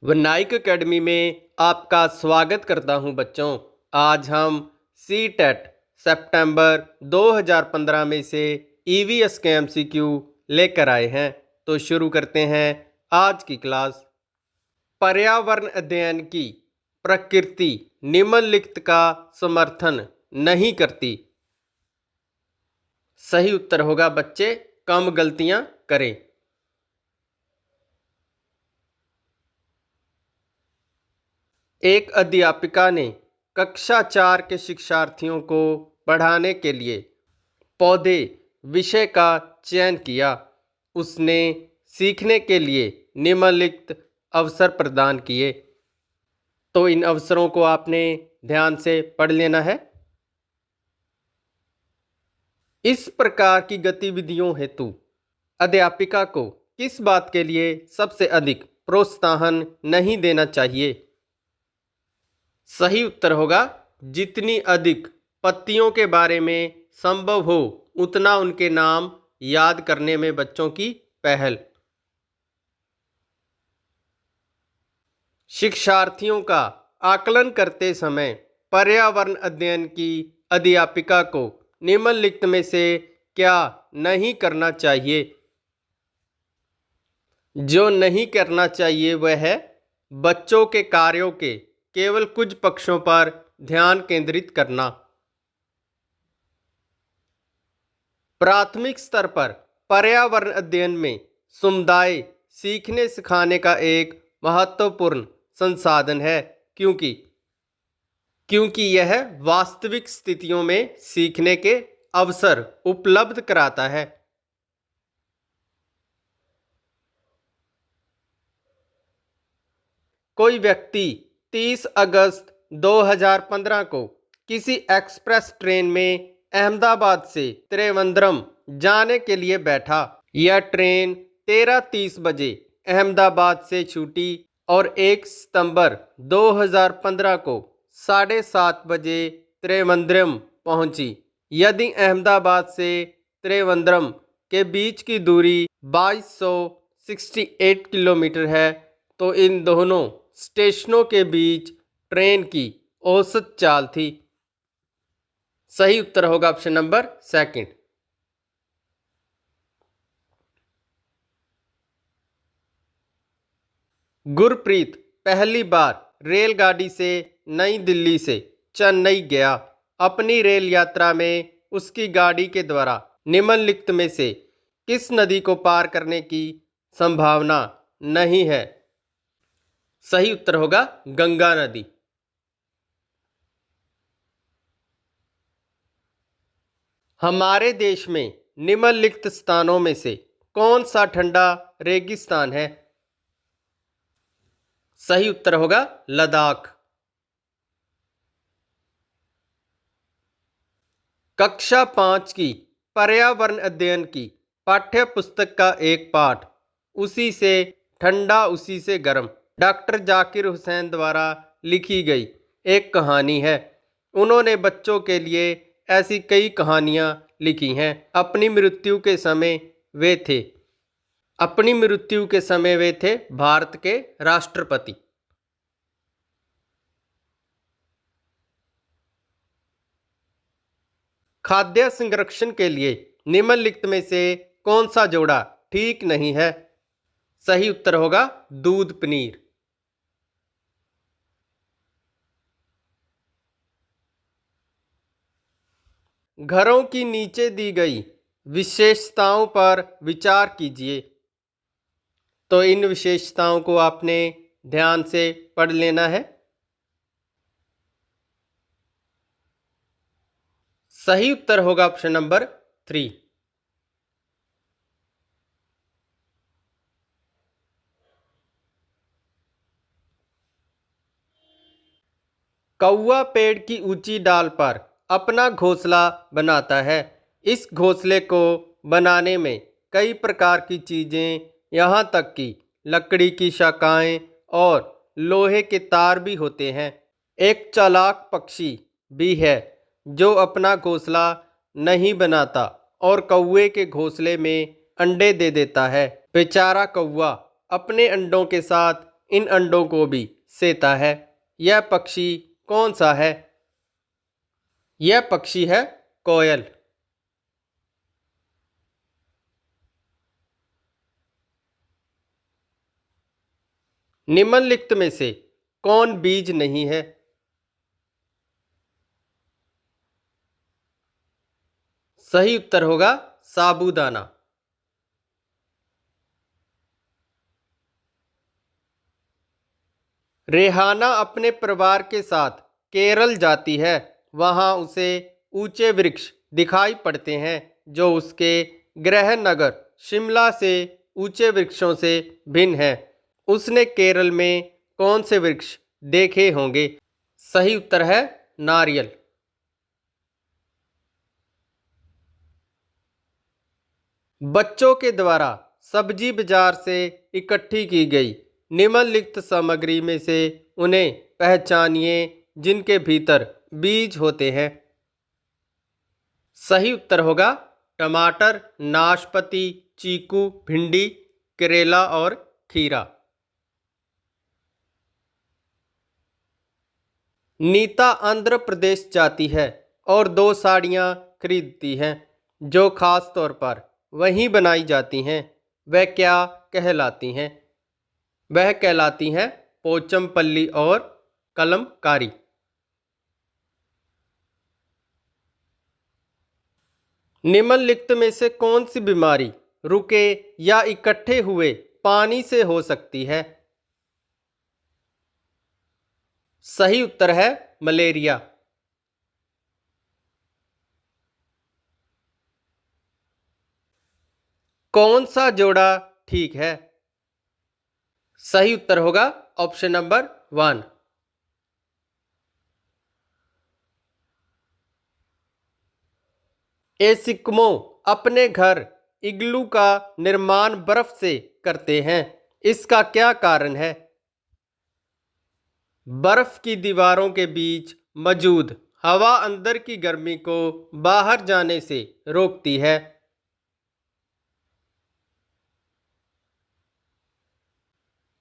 Vinayak academy में आपका स्वागत करता हूं बच्चों। आज हम सी टेट सितंबर 2015 में से ईवीएस के एमसीक्यू लेकर आए हैं। तो शुरू करते हैं आज की क्लास। पर्यावरण अध्ययन की प्रकृति निम्नलिखित का समर्थन नहीं करती। सही उत्तर होगा बच्चे कम गलतियां करें। एक अध्यापिका ने कक्षा 4 के शिक्षार्थियों को पढ़ाने के लिए पौधे विषय का चयन किया। उसने सीखने के लिए निम्नलिखित अवसर प्रदान किए। तो इन अवसरों को आपने ध्यान से पढ़ लेना है। इस प्रकार की गतिविधियों हेतु अध्यापिका को किस बात के लिए सबसे अधिक प्रोत्साहन नहीं देना चाहिए? सही उत्तर होगा जितनी अधिक पत्तियों के बारे में संभव हो उतना उनके नाम याद करने में बच्चों की पहल। शिक्षार्थियों का आकलन करते समय पर्यावरण अध्ययन की अध्यापिका को निम्नलिखित में से क्या नहीं करना चाहिए? जो नहीं करना चाहिए वह है बच्चों के कार्यों के केवल कुछ पक्षों पर ध्यान केंद्रित करना। प्राथमिक स्तर पर पर्यावरण अध्ययन में समुदाय सीखने सिखाने का एक महत्वपूर्ण संसाधन है क्योंकि यह वास्तविक स्थितियों में सीखने के अवसर उपलब्ध कराता है। कोई व्यक्ति 30 अगस्त 2015 को किसी एक्सप्रेस ट्रेन में अहमदाबाद से त्रिवेंद्रम जाने के लिए बैठा। यह ट्रेन 13:30 बजे अहमदाबाद से छूटी और 1 सितंबर 2015 को 7:30 बजे त्रिवेंद्रम पहुंची। यदि अहमदाबाद से त्रिवेंद्रम के बीच की दूरी 2268 किलोमीटर है तो इन दोनों स्टेशनों के बीच ट्रेन की औसत चाल थी। सही उत्तर होगा ऑप्शन नंबर सेकंड। गुरप्रीत पहली बार रेलगाड़ी से नई दिल्ली से चेन्नई गया। अपनी रेल यात्रा में उसकी गाड़ी के द्वारा निम्नलिखित में से किस नदी को पार करने की संभावना नहीं है? सही उत्तर होगा गंगा नदी। हमारे देश में निम्नलिखित स्थानों में से कौन सा ठंडा रेगिस्तान है? सही उत्तर होगा लद्दाख। कक्षा 5 की पर्यावरण अध्ययन की पाठ्य पुस्तक का एक पाठ उसी से ठंडा उसी से गर्म डॉक्टर जाकिर हुसैन द्वारा लिखी गई एक कहानी है। उन्होंने बच्चों के लिए ऐसी कई कहानियां लिखी हैं। अपनी मृत्यु के समय वे थे भारत के राष्ट्रपति। खाद्य संरक्षण के लिए निम्नलिखित में से कौन सा जोड़ा ठीक नहीं है? सही उत्तर होगा दूध पनीर। घरों की नीचे दी गई विशेषताओं पर विचार कीजिए। तो इन विशेषताओं को आपने ध्यान से पढ़ लेना है। सही उत्तर होगा ऑप्शन नंबर 3। कौवा पेड़ की ऊंची डाल पर अपना घोंसला बनाता है। इस घोंसले को बनाने में कई प्रकार की चीजें यहाँ तक कि लकड़ी की शाखाएं और लोहे के तार भी होते हैं। एक चालाक पक्षी भी है जो अपना घोंसला नहीं बनाता और कौवे के घोंसले में अंडे दे देता है। बेचारा कौवा अपने अंडों के साथ इन अंडों को भी सेता है। यह पक्षी कौन सा है? यह पक्षी है कोयल। निम्नलिखित में से कौन बीज नहीं है? सही उत्तर होगा साबूदाना। रेहाना अपने परिवार के साथ केरल जाती है। वहां उसे ऊंचे वृक्ष दिखाई पड़ते हैं जो उसके गृह नगर शिमला से ऊंचे वृक्षों से भिन्न है। उसने केरल में कौन से वृक्ष देखे होंगे? सही उत्तर है नारियल। बच्चों के द्वारा सब्जी बाजार से इकट्ठी की गई निम्नलिखित सामग्री में से उन्हें पहचानिए जिनके भीतर बीज होते हैं। सही उत्तर होगा टमाटर, नाशपाती, चीकू, भिंडी, करेला और खीरा। नीता आंध्र प्रदेश जाती है और 2 साड़ियाँ खरीदती हैं जो खास तौर पर वहीं बनाई जाती हैं। वह क्या कहलाती हैं? वह कहलाती हैं पोचमपल्ली और कलमकारी। निम्नलिखित में से कौन सी बीमारी रुके या इकट्ठे हुए पानी से हो सकती है? सही उत्तर है मलेरिया। कौन सा जोड़ा ठीक है? सही उत्तर होगा ऑप्शन नंबर 1। एस्किमो अपने घर इग्लू का निर्माण बर्फ से करते हैं। इसका क्या कारण है? बर्फ की दीवारों के बीच मौजूद हवा अंदर की गर्मी को बाहर जाने से रोकती है।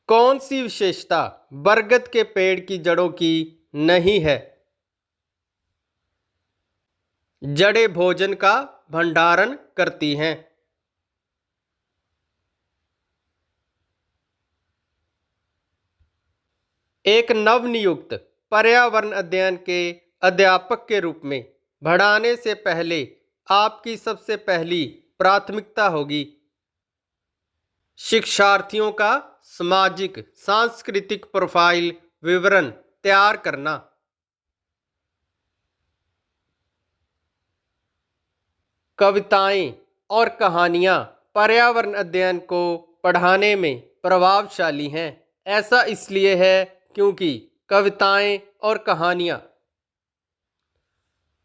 कौन सी विशेषता बरगद के पेड़ की जड़ों की नहीं है? जड़ें भोजन का भंडारण करती हैं। एक नवनियुक्त पर्यावरण अध्ययन के अध्यापक के रूप में बढ़ाने से पहले आपकी सबसे पहली प्राथमिकता होगी शिक्षार्थियों का सामाजिक सांस्कृतिक प्रोफाइल विवरण तैयार करना। कविताएं और कहानियां पर्यावरण अध्ययन को पढ़ाने में प्रभावशाली हैं। ऐसा इसलिए है क्योंकि कविताएं और कहानियां।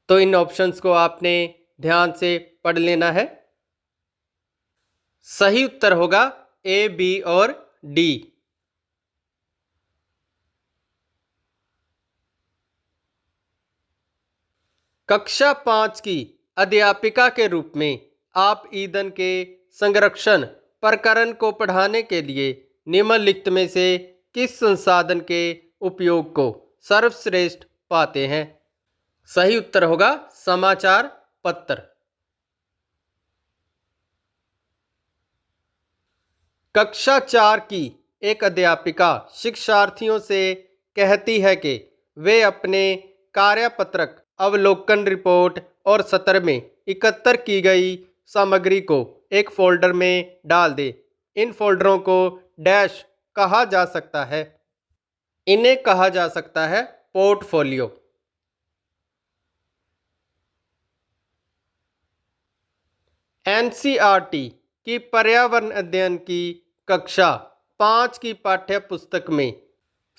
तो इन ऑप्शंस को आपने ध्यान से पढ़ लेना है। सही उत्तर होगा ए, बी और डी। कक्षा 5 की अध्यापिका के रूप में आप ईंधन के संरक्षण प्रकरण को पढ़ाने के लिए निम्नलिखित में से किस संसाधन के उपयोग को सर्वश्रेष्ठ पाते हैं? सही उत्तर होगा समाचार पत्र। कक्षा 4 की एक अध्यापिका शिक्षार्थियों से कहती है कि वे अपने कार्यपत्रक, अवलोकन रिपोर्ट और सत्र में एकत्र की गई सामग्री को एक फोल्डर में डाल दे। इन फोल्डरों को डैश कहा जा सकता है। इन्हें कहा जा सकता है पोर्टफोलियो। एनसीईआरटी की पर्यावरण अध्ययन की कक्षा 5 की पाठ्य पुस्तक में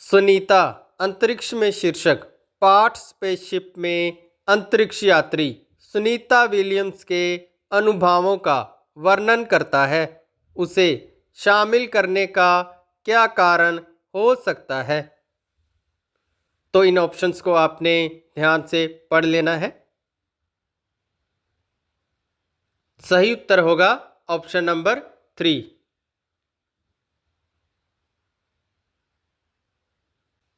सुनीता अंतरिक्ष में शीर्षक पाठ स्पेसशिप में अंतरिक्ष यात्री सुनीता विलियम्स के अनुभवों का वर्णन करता है। उसे शामिल करने का क्या कारण हो सकता है? तो इन ऑप्शंस को आपने ध्यान से पढ़ लेना है। सही उत्तर होगा ऑप्शन नंबर 3।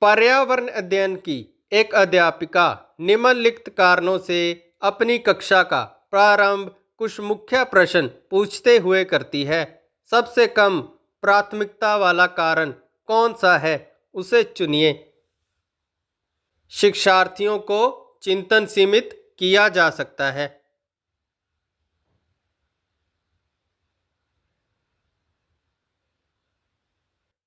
पर्यावरण अध्ययन की एक अध्यापिका निम्नलिखित कारणों से अपनी कक्षा का प्रारंभ कुछ मुख्य प्रश्न पूछते हुए करती है। सबसे कम प्राथमिकता वाला कारण कौन सा है, उसे चुनिए। शिक्षार्थियों को चिंतन सीमित किया जा सकता है।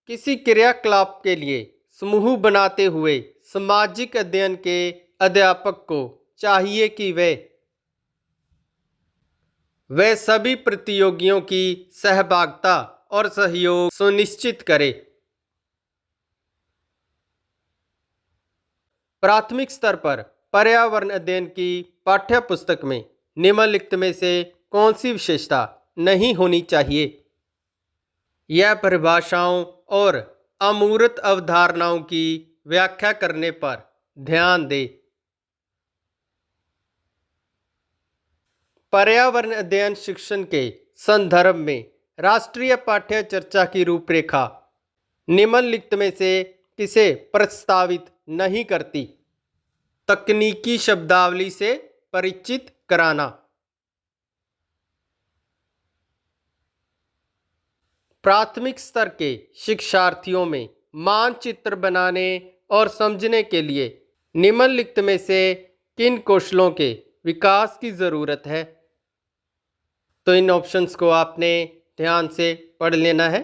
किसी क्रियाकलाप के लिए समूह बनाते हुए सामाजिक अध्ययन के अध्यापक को चाहिए कि वे सभी प्रतियोगियों की सहभागिता और सहयोग सुनिश्चित करे। प्राथमिक स्तर पर पर्यावरण अध्ययन की पाठ्य पुस्तक में निम्नलिखित में से कौन सी विशेषता नहीं होनी चाहिए? यह परिभाषाओं और अमूर्त अवधारणाओं की व्याख्या करने पर ध्यान दे। पर्यावरण अध्ययन शिक्षण के संदर्भ में राष्ट्रीय पाठ्य चर्चा की रूपरेखा निम्नलिखित में से किसे प्रस्तावित नहीं करती? तकनीकी शब्दावली से परिचित कराना। प्राथमिक स्तर के शिक्षार्थियों में मानचित्र बनाने और समझने के लिए निम्नलिखित में से किन कौशलों के विकास की ज़रूरत है? तो इन ऑप्शंस को आपने ध्यान से पढ़ लेना है।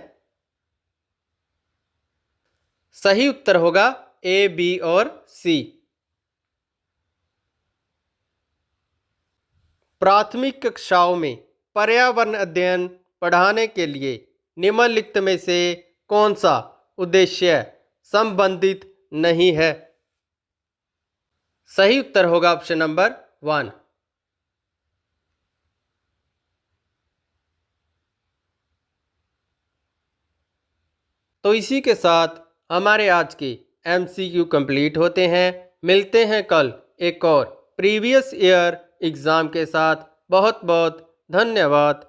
सही उत्तर होगा ए, बी और सी। प्राथमिक कक्षाओं में पर्यावरण अध्ययन पढ़ाने के लिए निम्नलिखित में से कौन सा उद्देश्य संबंधित नहीं है? सही उत्तर होगा ऑप्शन नंबर 1। तो इसी के साथ हमारे आज के MCQ कंप्लीट होते हैं। मिलते हैं कल एक और प्रीवियस ईयर एग्ज़ाम के साथ। बहुत बहुत धन्यवाद।